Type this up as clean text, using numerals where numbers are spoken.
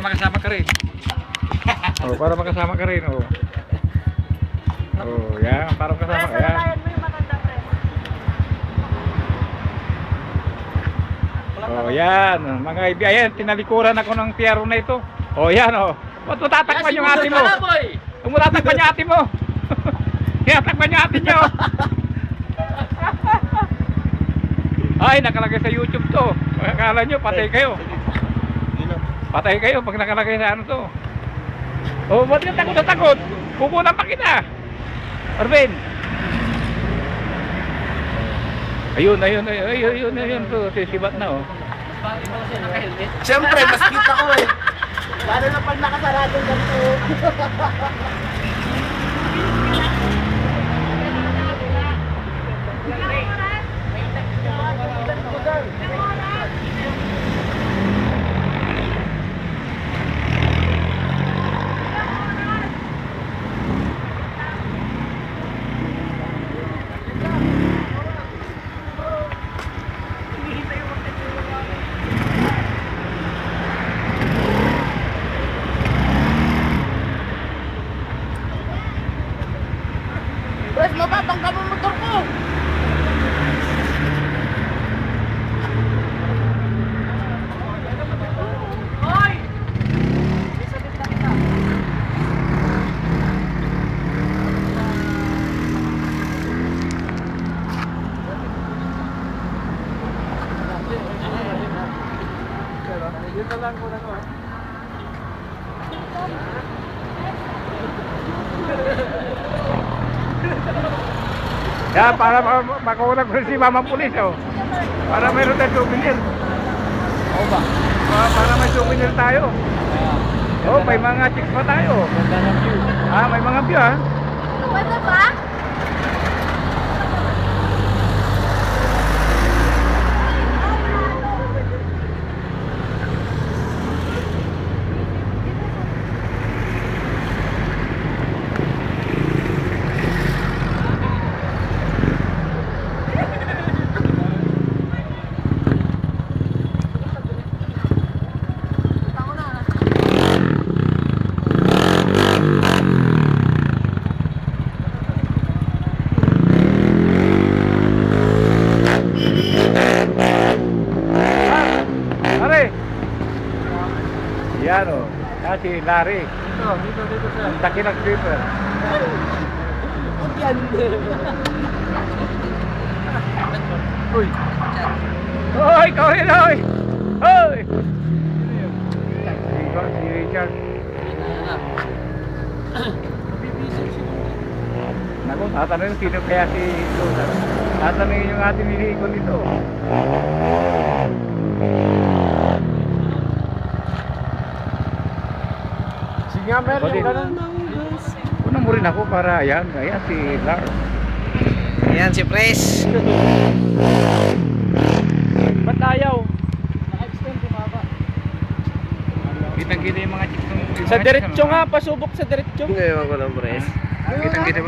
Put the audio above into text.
makasama ka rin. Oh, para makasama ka rin, oh. Oh, yan, para makasama ka. Yan. Oh, yan. Mga ibiyayan, tinalikuran ako ng tiyaro na ito. Oh, yan, oh. Ba't matatakpan yung ate mo? Kung matatakpan yung ate mo. Kaya takpan yung ate nyo. Ay, nakalagay sa YouTube to. Akala nyo, patay kayo. Patay kayo pag nakalagay sa ano to. Oh, ba't ka takot na takot? Pupunan pa kita. Arvin. Ayun to. Sisibat na, oh. Siyempre, mas kita ko eh. Lalo na pag nakasaradong ganito. Wes, mapapangka mo motor ko! Hoy! Dito lang muna ko. Yan, para makuha ko si Mama Pulis, oh. Para mayroon tayong souvenir. Oo ba? Para may souvenir tayo. Oh, may mga chicks pa tayo. Ganda ng view. Ah, may mga view, ah. Pwede ba? Yan, oh. Yan si Larry. Dito sir. Ang taki ng creeper. Yan. Uy! Hoy! Kawin! Hoy! Hoy! Si Richard. Naku, tatanungin sino kaya si Luna. Tatanungin yung ating niliikon dito. Sige nga, Mer, Pwede. yung ganun. Unang mo rin ako para ayan si Lars. Ayan si Pres. Ba't ayaw? Naka-extend, bumaba. Kitang-kita yung mga chicks ng... Sa diretso nga, pasubok sa diretso. Ngayon ko lang, Pres. Kitang-kita